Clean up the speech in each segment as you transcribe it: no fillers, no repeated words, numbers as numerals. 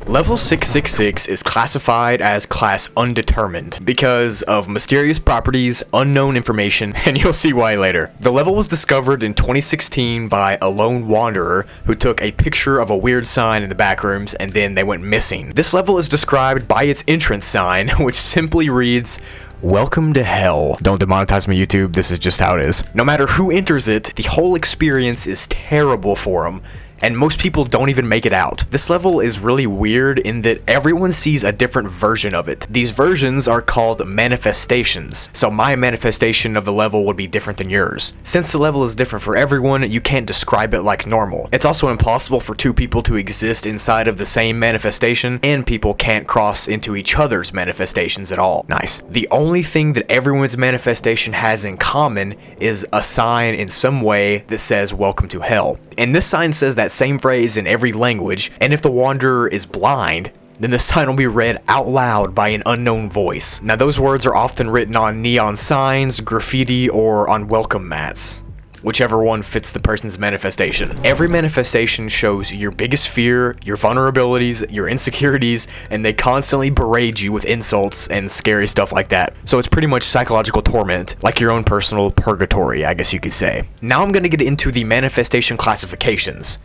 Level 666 is classified as class undetermined because of mysterious properties, unknown information, and you'll see why later. The level was discovered in 2016 by a lone wanderer who took a picture of a weird sign in the backrooms and then they went missing. This level is described by its entrance sign, which simply reads, "Welcome to hell." Don't demonetize me, YouTube, this is just how it is. No matter who enters it, the whole experience is terrible for them, and most people don't even make it out. This level is really weird in that everyone sees a different version of it. These versions are called manifestations, so my manifestation of the level would be different than yours. Since the level is different for everyone, you can't describe it like normal. It's also impossible for two people to exist inside of the same manifestation, and people can't cross into each other's manifestations at all. Nice. The only thing that everyone's manifestation has in common is a sign in some way that says "Welcome to hell." And this sign says that same phrase in every language, and if the wanderer is blind, then the sign will be read out loud by an unknown voice. Now those words are often written on neon signs, graffiti, or on welcome mats, whichever one fits the person's manifestation. Every manifestation shows your biggest fear, your vulnerabilities, your insecurities, and they constantly berate you with insults and scary stuff like that. So it's pretty much psychological torment, like your own personal purgatory, I guess you could say. Now I'm gonna get into the manifestation classifications.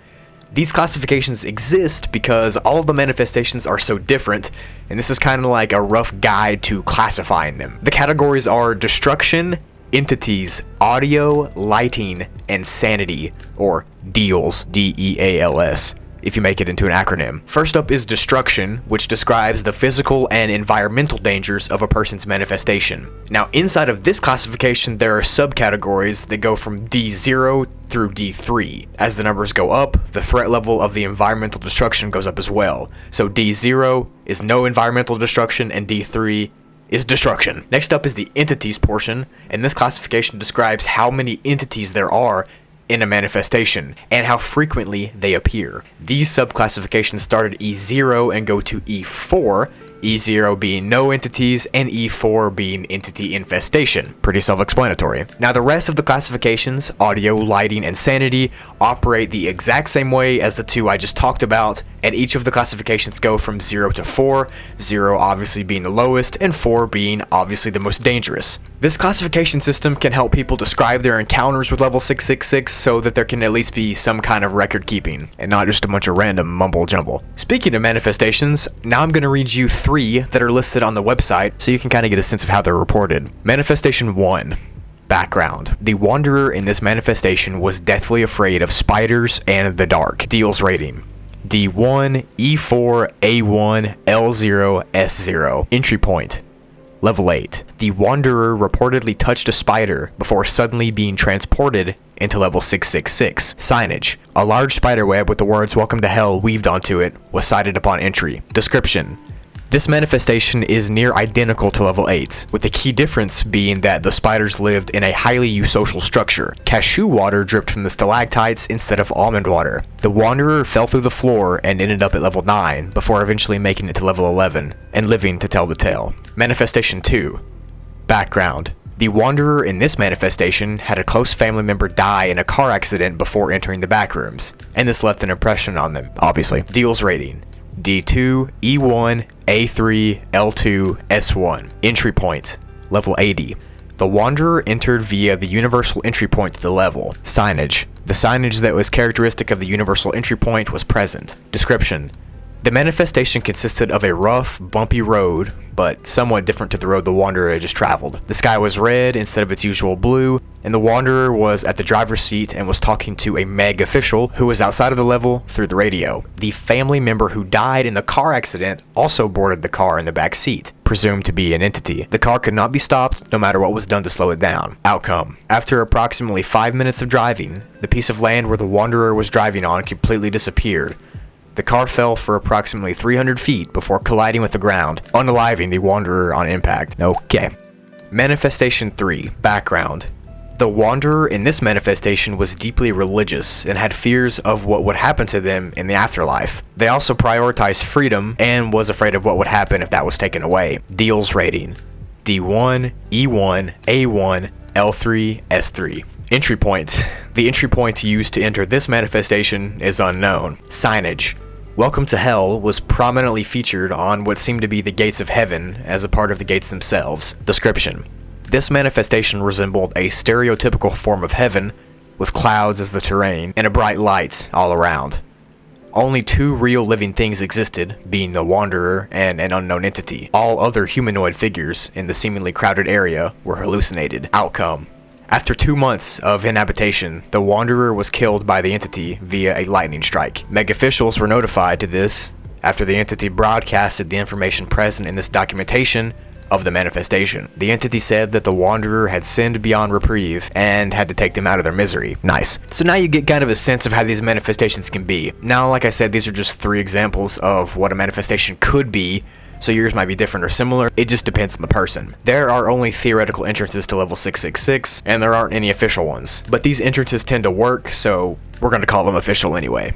These classifications exist because all of the manifestations are so different, and this is kind of like a rough guide to classifying them. The categories are destruction, entities, audio, lighting, and sanity, or deals, D-E-A-L-S, if you make it into an acronym. First up is destruction, which describes the physical and environmental dangers of a person's manifestation. Now, inside of this classification, there are subcategories that go from D0 through D3. As the numbers go up, the threat level of the environmental destruction goes up as well. So D0 is no environmental destruction, and D3 is destruction. Next up is the entities portion, and this classification describes how many entities there are in a manifestation and how frequently they appear. These subclassifications start at E0 and go to E4, E0 being no entities and E4 being entity infestation. Pretty self-explanatory. Now the rest of the classifications, audio, lighting, and sanity, operate the exact same way as the two I just talked about, and each of the classifications go from 0 to 4, 0 obviously being the lowest, and 4 being obviously the most dangerous. This classification system can help people describe their encounters with level 666 so that there can at least be some kind of record keeping, and not just a bunch of random mumble jumble. Speaking of manifestations, now I'm going to read you 3 that are listed on the website so you can kind of get a sense of how they're reported. Manifestation 1. Background. The wanderer in this manifestation was deathly afraid of spiders and the dark. Deals rating: D1, E4, A1, L0, S0. Entry point: Level 8. The wanderer reportedly touched a spider before suddenly being transported into level 666. Signage: a large spider web with the words "Welcome to Hell" weaved onto it was sighted upon entry. Description: this manifestation is near identical to level 8, with the key difference being that the spiders lived in a highly eusocial structure. Cashew water dripped from the stalactites instead of almond water. The wanderer fell through the floor and ended up at level 9, before eventually making it to level 11, and living to tell the tale. Manifestation 2. Background. The wanderer in this manifestation had a close family member die in a car accident before entering the backrooms, and this left an impression on them, obviously. Deals rating: D2, E1, A3, L2, S1. Entry point: Level 80. The wanderer entered via the universal entry point to the level. Signage: the signage that was characteristic of the universal entry point was present. Description: the manifestation consisted of a rough, bumpy road, but somewhat different to the road the wanderer had just traveled. The sky was red instead of its usual blue, and the wanderer was at the driver's seat and was talking to a Meg official who was outside of the level through the radio. The family member who died in the car accident also boarded the car in the back seat, presumed to be an entity. The car could not be stopped no matter what was done to slow it down. Outcome: after approximately 5 minutes of driving, the piece of land where the wanderer was driving on completely disappeared. The car fell for approximately 300 feet before colliding with the ground, unaliving the wanderer on impact. Okay. Manifestation 3. Background. The wanderer in this manifestation was deeply religious and had fears of what would happen to them in the afterlife. They also prioritized freedom and was afraid of what would happen if that was taken away. Deals rating: D1, E1, A1, L3, S3. Entry point. The entry point used to enter this manifestation is unknown. Signage: Welcome to Hell was prominently featured on what seemed to be the gates of heaven as a part of the gates themselves. Description: this manifestation resembled a stereotypical form of heaven, with clouds as the terrain and a bright light all around. Only two real living things existed, being the Wanderer and an unknown entity. All other humanoid figures in the seemingly crowded area were hallucinated. Outcome: after 2 months of inhabitation, the Wanderer was killed by the entity via a lightning strike. Meg officials were notified to this after the entity broadcasted the information present in this documentation of the manifestation. The entity said that the Wanderer had sinned beyond reprieve and had to take them out of their misery. Nice. So now you get kind of a sense of how these manifestations can be. Now, like I said, these are just 3 examples of what a manifestation could be, so yours might be different or similar. It just depends on the person. There are only theoretical entrances to level 666, and there aren't any official ones. But these entrances tend to work, so we're going to call them official anyway.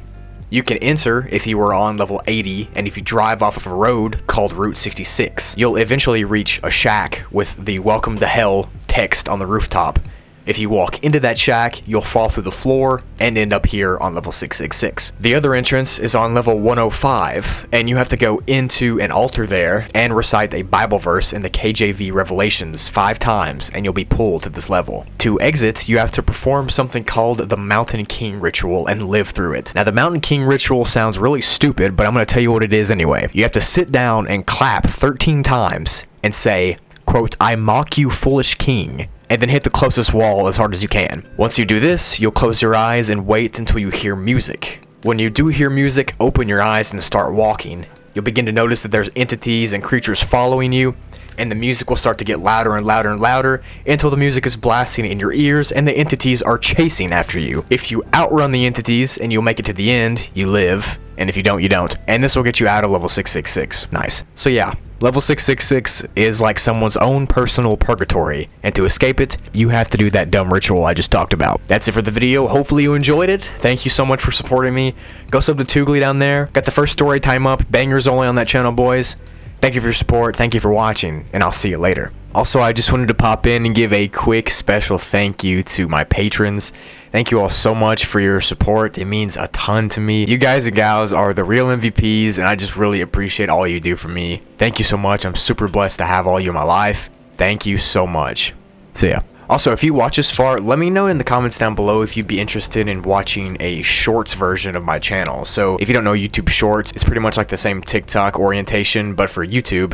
You can enter if you are on level 80, and if you drive off of a road called Route 66. You'll eventually reach a shack with the Welcome to Hell text on the rooftop. If you walk into that shack, you'll fall through the floor and end up here on level 666. The other entrance is on level 105, and you have to go into an altar there and recite a Bible verse in the KJV Revelations 5 times, and you'll be pulled to this level. To exit, you have to perform something called the Mountain King Ritual and live through it. Now, the Mountain King Ritual sounds really stupid, but I'm going to tell you what it is anyway. You have to sit down and clap 13 times and say, quote, "I mock you, foolish king," and then hit the closest wall as hard as you can. Once you do this, you'll close your eyes and wait until you hear music. When you do hear music, open your eyes and start walking. You'll begin to notice that there's entities and creatures following you, and the music will start to get louder and louder and louder until the music is blasting in your ears and the entities are chasing after you. If you outrun the entities and you'll make it to the end, you live, and if you don't, you don't. And this will get you out of level 666. Nice. So yeah, level 666 is like someone's own personal purgatory, and to escape it, you have to do that dumb ritual I just talked about. That's it for the video. Hopefully you enjoyed it. Thank you so much for supporting me. Go sub to Toogly down there. Got the first story time up. Bangers only on that channel, boys. Thank you for your support. Thank you for watching, and I'll see you later. Also, I just wanted to pop in and give a quick special thank you to my patrons. Thank you all so much for your support. It means a ton to me. You guys and gals are the real MVPs, and I just really appreciate all you do for me. Thank you so much. I'm super blessed to have all you in my life. Thank you so much. See ya. Also, if you watch this far, let me know in the comments down below if you'd be interested in watching a shorts version of my channel. So if you don't know YouTube Shorts, it's pretty much like the same TikTok orientation, but for YouTube.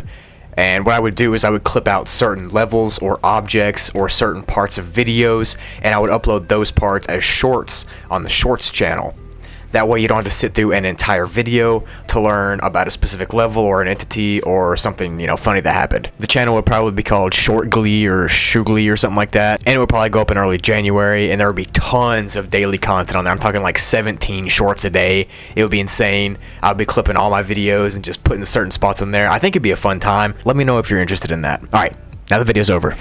And what I would do is I would clip out certain levels or objects or certain parts of videos, and I would upload those parts as shorts on the Shorts channel. That way you don't have to sit through an entire video to learn about a specific level or an entity or something, you know, funny that happened. The channel would probably be called Short Glee or Shoogly or something like that, and it would probably go up in early January, and there would be tons of daily content on there. I'm talking like 17 shorts a day. It would be insane. I would be clipping all my videos and just putting certain spots in there. I think it'd be a fun time. Let me know if you're interested in that. All right, now the video's over.